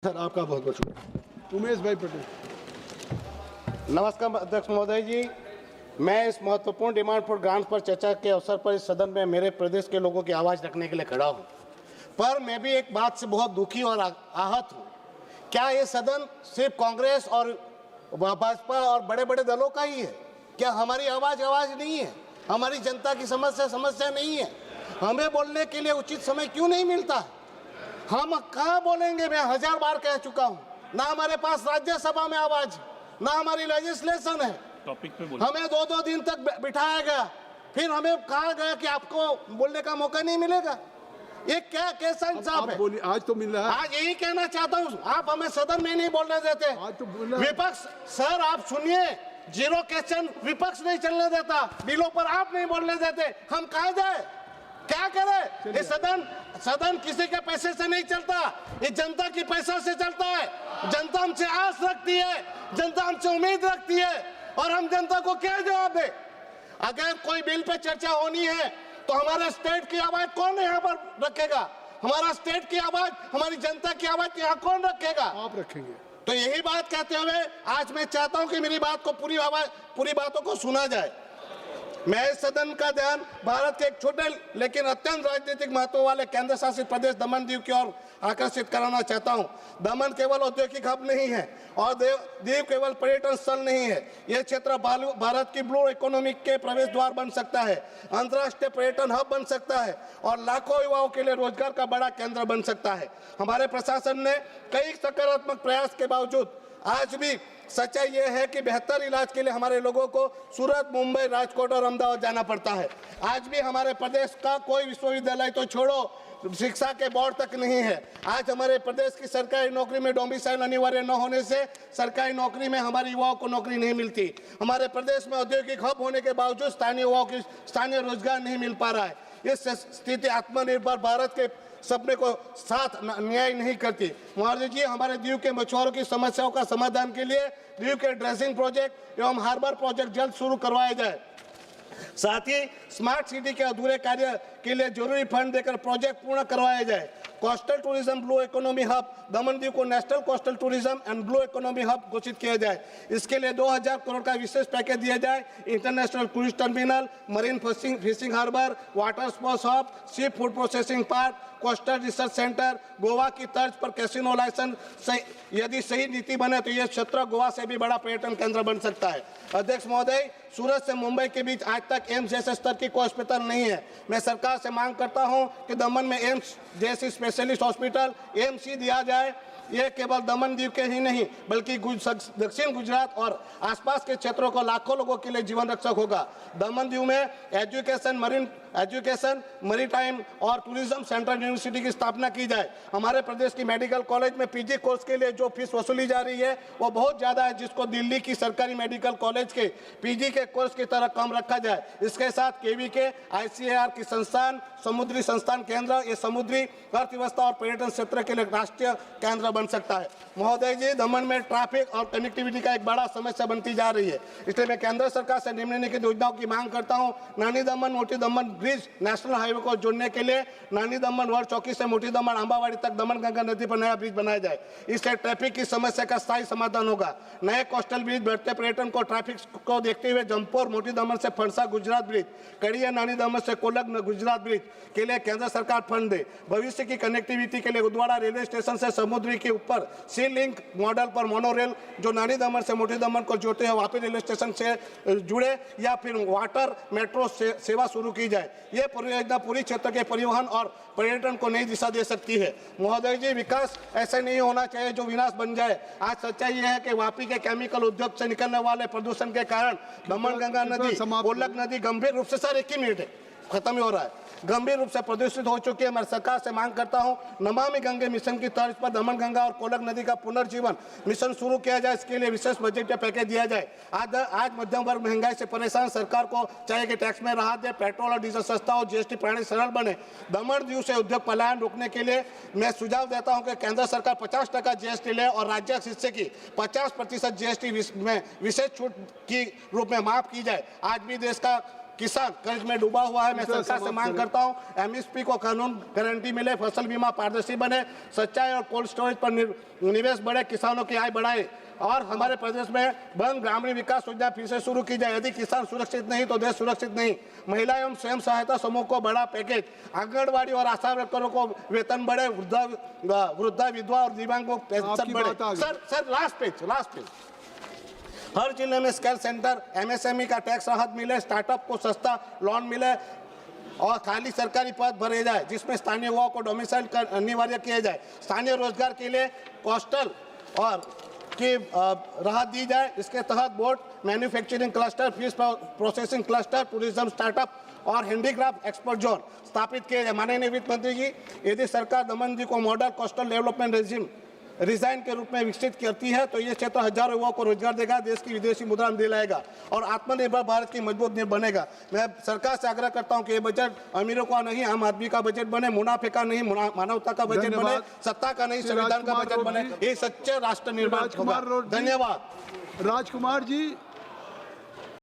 Sir आपका बहुत बहुत शुक्रिया। उमेश भाई पटेल। नमस्कार अध्यक्ष महोदय जी, मैं इस महत्वपूर्ण डिमांड फॉर ग्रांट्स पर चर्चा के अवसर पर इस सदन में मेरे प्रदेश के लोगों की आवाज़ रखने के लिए खड़ा हूं। पर मैं भी एक बात से बहुत दुखी और आहत हूं। क्या ये सदन सिर्फ कांग्रेस और भाजपा और बड़े बड़े दलों का ही है? क्या हमारी आवाज़ नहीं है? हमारी जनता की समस्या नहीं है? हमें बोलने के लिए उचित समय क्यों नहीं मिलता है? हम कहाँ बोलेंगे? मैं 1000 बार कह चुका हूँ, ना हमारे पास राज्यसभा में आवाज, ना हमारी लेजिस्लेशन है। टॉपिक पे हमें 2-2 दिन तक बिठाया गया, फिर हमें कहा गया कि आपको बोलने का मौका नहीं मिलेगा। ये क्या कैसा इंसाफ है? बोलिए, आज तो मिल रहा है। आज यही कहना चाहता हूँ, आप हमें सदन में नहीं बोलने देते। आज तो बोल रहा है। विपक्ष सर आप सुनिए, 0 क्वेश्चन विपक्ष नहीं चलने देता, बिलों पर आप नहीं बोलने देते, हम कहाँ जाए? क्या करे? ये सदन किसी के पैसे से नहीं चलता, ये जनता की पैसा से चलता है। जनता हमसे आस रखती है, जनता हमसे उम्मीद रखती है, और हम जनता को क्या जवाब दे? अगर कोई बिल पे चर्चा होनी है तो हमारे स्टेट की आवाज कौन यहाँ पर रखेगा? हमारा स्टेट की आवाज, हमारी जनता की आवाज यहाँ कौन रखेगा? आप रखेंगे। तो यही बात कहते हुए आज मैं चाहता हूँ कि मेरी बात को पूरी बातों को सुना जाए। मैं इस सदन का ध्यान भारत के एक छोटे लेकिन अत्यंत राजनीतिक महत्व वाले केंद्र शासित प्रदेश दमन दीव की ओर आकर्षित कराना चाहता हूं। दमन केवल औद्योगिक हब नहीं है और दीव केवल पर्यटन स्थल नहीं है। यह क्षेत्र भारत की ब्लू इकोनॉमी के प्रवेश द्वार बन सकता है, अंतर्राष्ट्रीय पर्यटन हब बन सकता है और लाखों युवाओं के लिए रोजगार का बड़ा केंद्र बन सकता है। हमारे प्रशासन ने कई सकारात्मक प्रयास के बावजूद आज भी सच्चाई यह है कि बेहतर इलाज के लिए हमारे लोगों को सूरत, मुंबई, राजकोट और अहमदाबाद जाना पड़ता है। आज भी हमारे प्रदेश का कोई विश्वविद्यालय तो छोड़ो, शिक्षा के बोर्ड तक नहीं है। आज हमारे प्रदेश की सरकारी नौकरी में डोमिसाइल अनिवार्य न होने से सरकारी नौकरी में हमारे युवाओं को नौकरी नहीं मिलती। हमारे प्रदेश में औद्योगिक हब होने के बावजूद स्थानीय युवाओं की स्थानीय रोजगार नहीं मिल पा रहा है। इस स्थिति आत्मनिर्भर भारत के सपने को साथ न्याय नहीं करती। महोदय जी, हमारे दीव के मछुआरों की समस्याओं का समाधान के लिए दीव के ड्रेसिंग प्रोजेक्ट एवं हार्बर प्रोजेक्ट जल्द शुरू करवाया जाए। साथ ही स्मार्ट सिटी के अधूरे कार्य के लिए जरूरी फंड देकर प्रोजेक्ट पूर्ण करवाया जाए। Coastal tourism blue economy hub Daman Diu को national coastal tourism and blue economy hub घोषित किया जाए। इसके लिए 2000 करोड़ का विशेष पैकेज दिया जाए। International cruise terminal, marine fishing harbour, water sports hub, seafood processing park, coastal research centre, Goa की तर्ज पर कैसीनो लाइसेंस। यदि सही नीति बने तो यह क्षेत्र गोवा से भी बड़ा पर्यटन केंद्र बन सकता है। अध्यक्ष महोदय, सूरत से मुंबई के बीच आज तक एम्स जैसे स्तर की कोई अस्पताल नहीं है। मैं सरकार से मांग करता हूं कि दमन में एम्स जैसी स्पेशलिस्ट हॉस्पिटल एम्स ही दिया जाए। यह केवल दमन दीव के ही नहीं बल्कि दक्षिण गुजरात और आसपास के क्षेत्रों को लाखों लोगों के लिए जीवन रक्षक होगा। दमन दीव में एजुकेशन, मरीटाइम और टूरिज्म सेंट्रल यूनिवर्सिटी की स्थापना की जाए। हमारे प्रदेश की मेडिकल कॉलेज में पीजी कोर्स के लिए जो फीस वसूली जा रही है वो बहुत ज़्यादा है, जिसको दिल्ली की सरकारी मेडिकल कॉलेज के पीजी के कोर्स की तरह कम रखा जाए। इसके साथ केवीके, आईसीएआर की संस्थान, समुद्री संस्थान केंद्र, ये समुद्री अर्थव्यवस्था और पर्यटन क्षेत्र के लिए राष्ट्रीय केंद्र बन सकता है। महोदय जी, दमन में ट्रैफिक और कनेक्टिविटी का एक बड़ा समस्या बनती जा रही है, इसलिए मैं केंद्र सरकार से निम्नलिखित योजनाओं की मांग करता हूं। नानी दमन मोटी दमन ब्रिज नेशनल हाईवे को जोड़ने के लिए नानी दमन वर्ड चौकी से मोटी दमन अंबावाड़ी तक दमन गंगा नदी पर नया ब्रिज बनाया जाए। इससे ट्रैफिक की समस्या का स्थायी समाधान होगा। नए कोस्टल ब्रिज बढ़ते पर्यटन को ट्रैफिक को देखते हुए जमपोर मोटी दमन से फरसा गुजरात ब्रिज, कड़िया नानी दमन से कोलग गुजरात ब्रिज के लिए केंद्र सरकार फंड दे। भविष्य की कनेक्टिविटी के लिए उदवाड़ा रेलवे स्टेशन से समुद्री के ऊपर सी लिंक मॉडल पर मोनोरेल जो नानी दमन से मोटी दमन को जोड़ते हैं वापी रेलवे स्टेशन से जुड़े, या फिर वाटर मेट्रो सेवा शुरू की जाए। ये परियोजना पूरी क्षेत्र के परिवहन और पर्यटन को नई दिशा दे सकती है। महोदय जी, विकास ऐसे नहीं होना चाहिए जो विनाश बन जाए। आज सच्चाई यह है कि वापी के केमिकल उद्योग से निकलने वाले प्रदूषण के कारण दमन गंगा नदी, कोलग नदी गंभीर रूप से, सर 1 ही मिनट है, खत्म ही हो रहा है, गंभीर रूप से प्रदूषित हो चुकी है। मैं सरकार से मांग करता हूं, नमामि गंगे मिशन की तर्ज पर दमन गंगा और कोलग नदी का पुनर्जीवन मिशन शुरू किया जाए। इसके लिए विशेष बजट पैकेज दिया जाए। आज मध्यम वर्ग महंगाई से परेशान सरकार को चाहिए कि टैक्स में राहत दे, पेट्रोल और डीजल सस्ता हो, जीएसटी प्रणाली सरल बने। दमन दीव से उद्योग पलायन रोकने के लिए मैं सुझाव देता हूं कि केंद्र सरकार 50% जीएसटी ले और राज्य हिस्से की 50% जीएसटी में विशेष छूट की रूप में माफ की जाए। आज भी देश का किसान कर्ज में डूबा हुआ है। मैं सरकार से मांग करता हूं एमएसपी को कानून गारंटी मिले, फसल बीमा पारदर्शी बने, सच्चाई और कोल्ड स्टोरेज पर निवेश बढ़े, किसानों की आय बढ़ाए और हमारे प्रदेश में बंद ग्रामीण विकास योजना फिर से शुरू की जाए। यदि किसान सुरक्षित नहीं तो देश सुरक्षित नहीं। महिला एवं स्वयं सहायता समूह को बड़ा पैकेज, आंगनबाड़ी और आशा वर्करों को वेतन बढ़े, वृद्धा विधवा और दिव्यांगों को पेंशन बढ़े। Sir last page. हर जिले में स्किल सेंटर, एमएसएमई का टैक्स राहत मिले, स्टार्टअप को सस्ता लोन मिले और खाली सरकारी पद भरे जाए जिसमें स्थानीय युवाओं को डोमिसाइल अनिवार्य किया जाए। स्थानीय रोजगार के लिए कोस्टल और की राहत दी जाए। इसके तहत board, manufacturing cluster, fish processing cluster, tourism startup और हैंडीक्राफ्ट एक्सपोर्ट जोन स्थापित किए जाए। माननीय वित्त मंत्री जी, यदि सरकार दमन जी को model coastal development regime resign के रूप में विकसित करती है तो ये क्षेत्र हजारों युवाओं को रोजगार देगा, देश की विदेशी मुद्रा दिलाएगा और आत्मनिर्भर भारत की मजबूत नींव बनेगा। मैं सरकार से आग्रह करता हूं कि ये बजट अमीरों का नहीं, आम आदमी का बजट बने, मुनाफे का नहीं, मानवता का बजट बने, सत्ता का नहीं, संविधान का बजट बने। ये सच्चे राष्ट्र निर्माण होगा। धन्यवाद। राजकुमार जी।